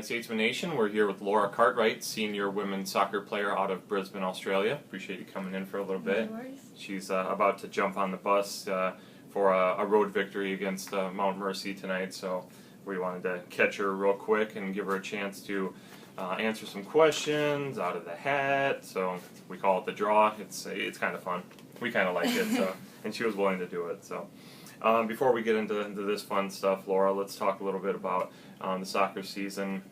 Statesman Nation. We're here with Laura Cartwright, senior women's soccer player out of Brisbane, Australia. Appreciate you coming in for a little bit. No worries. She's about to jump on the bus for a road victory against Mount Mercy tonight, so we wanted to catch her real quick and give her a chance to answer some questions out of the hat. So we call it the draw. It's kind of fun. We kind of like it, so, and she was willing to do it. So before we get into this fun stuff, Laura, let's talk a little bit about the soccer season,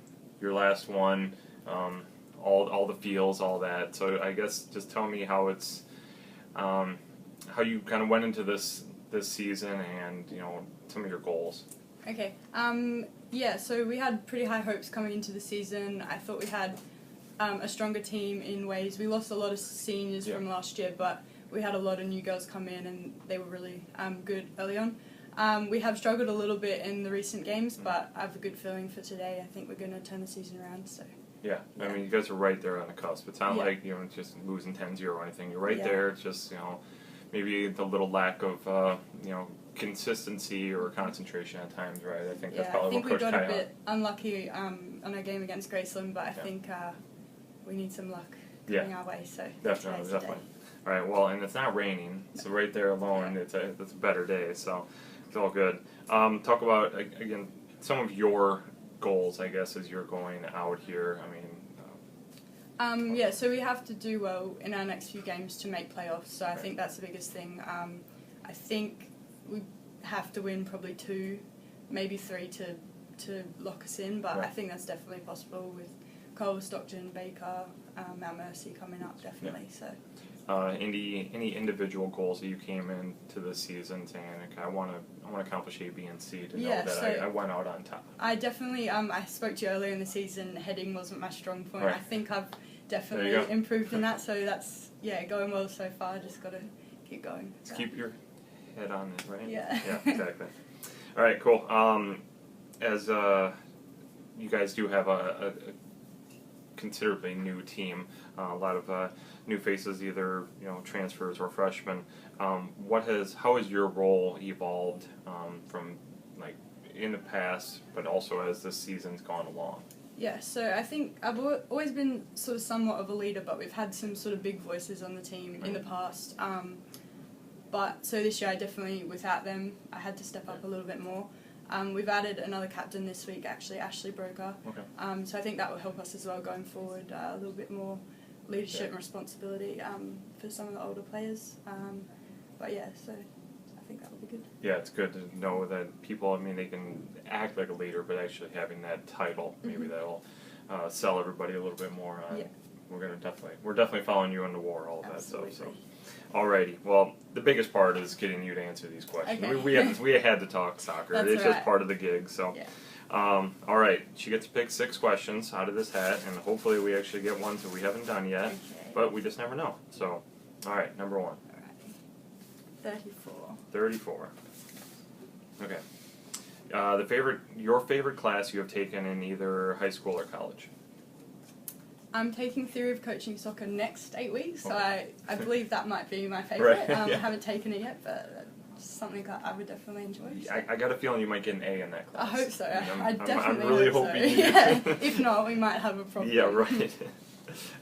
your last one, all the feels, all that. So I guess just tell me how it's how you kind of went into this season and some of your goals. Okay. Yeah, so we had pretty high hopes coming into the season. I thought we had a stronger team in ways. We lost a lot of seniors from last year, but we had a lot of new girls come in and they were really good early on. We have struggled a little bit in the recent games, but I have a good feeling for today. I think we're going to turn the season around. So. Yeah, I mean, you guys are right there on the cusp. It's not like just losing 10-0 or anything. You're right there. It's just maybe the little lack of consistency or concentration at times, right? I think that's probably what Coach we got a bit unlucky on our game against Graceland, but I think we need some luck coming our way. So definitely. All right, well, and it's not raining, so right there alone, it's a better day, so it's all good. Talk about, again, some of your goals, I guess, as you're going out here. I mean... so we have to do well in our next few games to make playoffs, so I think that's the biggest thing. I think we have to win probably 2, maybe 3 to lock us in, but I think that's definitely possible with Cole, Stockton, Baker, Mount Mercy coming up, definitely. So. Any individual goals that you came into this season saying, okay, I want to accomplish A, B, and C to know that I went out on top? I definitely I spoke to you earlier in the season. Heading wasn't my strong point. I think I've definitely improved in that. So that's going well so far. Just got to keep going. Just keep your head on it, right? Yeah. Yeah, exactly. All right, cool. As you guys do have a considerably new team, a lot of new faces, either transfers or freshmen. How has your role evolved from in the past, but also as this season's gone along? Yeah, so I think I've always been sort of somewhat of a leader, but we've had some sort of big voices on the team in the past. But so this year, I definitely, without them, I had to step up a little bit more. We've added another captain this week, actually, Ashley Broker. Okay. So I think that will help us as well going forward, a little bit more leadership and responsibility for some of the older players. But yeah, so I think that will be good. Yeah, it's good to know that people, they can act like a leader, but actually having that title, maybe that'll sell everybody a little bit more on. Yeah. We're definitely following you in the war, all that stuff. So. Alrighty, well, the biggest part is getting you to answer these questions. Okay. We had to talk soccer. It's just part of the gig. So, all right, she gets to pick 6 questions out of this hat, and hopefully we actually get ones that we haven't done yet, but we just never know. So, all right, number 1. All right. 34. Okay. Your favorite class you have taken in either high school or college? I'm taking Theory of Coaching Soccer next 8 weeks, so I believe that might be my favourite. I haven't taken it yet, but it's something that I would definitely enjoy. So. I got a feeling you might get an A in that class. I hope so. I definitely I'm really hope hoping so. you do. If not, we might have a problem. Yeah, right.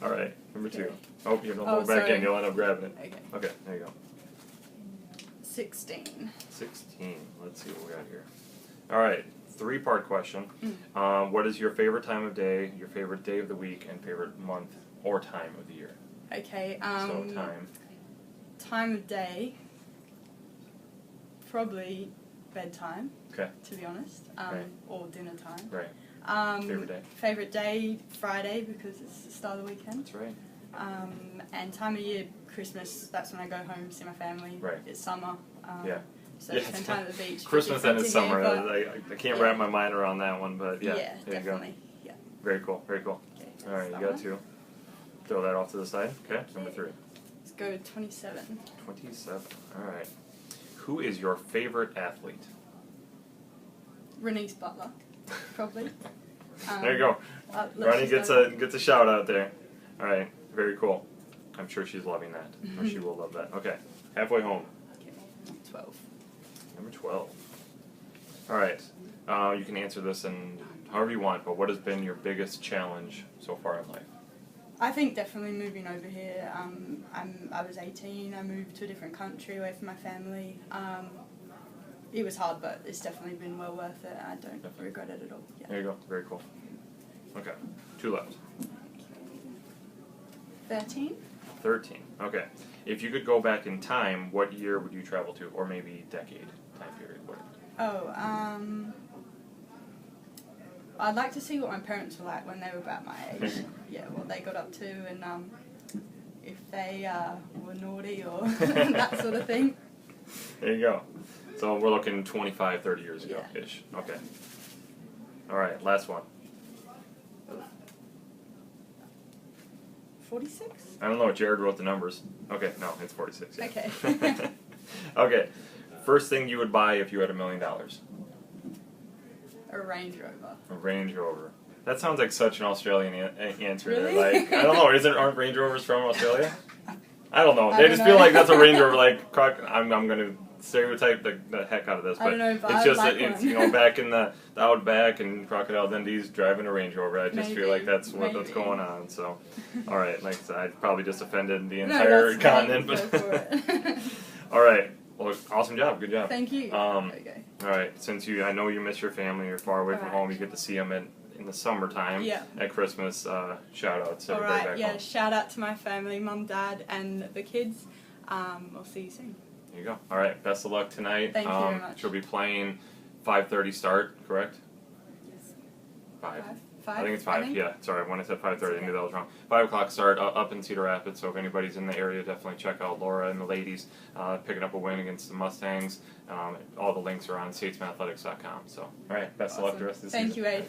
All right, number 2. Oh, you don't hold back in. You'll end up grabbing it. Okay, there you go. 16. Let's see what we got here. All right. 3-part question. What is your favorite time of day, your favorite day of the week, and favorite month or time of the year? Okay. So time. Time of day. Probably bedtime. Okay. To be honest, or dinner time. Right. Favorite day. Favorite day, Friday, because it's the start of the weekend. That's right. And time of year, Christmas. That's when I go home, see my family. Right. It's summer. So spend time at the beach. Christmas and it's summer. I can't wrap my mind around that one, but there definitely. you go. Yeah. Very cool. Okay, all right, you got 2. Throw that off to the side. Okay, number 3. Let's go 27. 27. All right. Who is your favorite athlete? Renise Butler, probably. There you go. Ronnie gets a shout out there. All right, very cool. I'm sure she's loving that. Or she will love that. Okay, halfway home. Okay, 12. Number 12. All right. You can answer this in however you want, but what has been your biggest challenge so far in life? I think definitely moving over here. I was 18. I moved to a different country away from my family. It was hard, but it's definitely been well worth it. I don't regret it at all. Yeah. There you go. Very cool. Okay. 2 left. 13. 13. Okay. If you could go back in time, what year would you travel to, or maybe decade, time period? I'd like to see what my parents were like when they were about my age. Yeah, what they got up to, and if they were naughty or that sort of thing. There you go. So we're looking 25, 30 years ago-ish. Okay. All right, last one. 46? I don't know. Jared wrote the numbers. Okay, no, it's 46. Yeah. Okay. Okay. First thing you would buy if you had $1 million? A Range Rover. A Range Rover. That sounds like such an Australian answer. Really? Like, I don't know. Aren't Range Rovers from Australia? I don't know. I They don't just know. feel like that's a Range Rover. Like, I'm going to stereotype the heck out of this, I but don't know, but it's I just like it's one. back in the Outback and Crocodile Dundee's driving a Range Rover. I just feel like that's what's Maybe. going on. So, all right. Like I said, I probably just offended the No, entire that's continent. fine. But Go for it. all right. Well, awesome job. Good job. Thank you. Okay. All right. Since I know you miss your family, you're far away from Alright. home. You get to see them in the summertime. Yeah. At Christmas. Shout out to everybody Alright, back yeah, home. shout out to my family, mum, dad, and the kids. I'll see you soon. There you go. All right. Best of luck tonight. Thank you very much. She'll be playing 5:30 start. Correct? Yes. 5. 5? I think it's 5. Yeah. Sorry. When I said 5:30, I knew that was wrong. 5 o'clock start up in Cedar Rapids. So if anybody's in the area, definitely check out Laura and the ladies picking up a win against the Mustangs. All the links are on statesmanathletics.com. So all right. Best of luck the rest of the season. Thank you, Aid.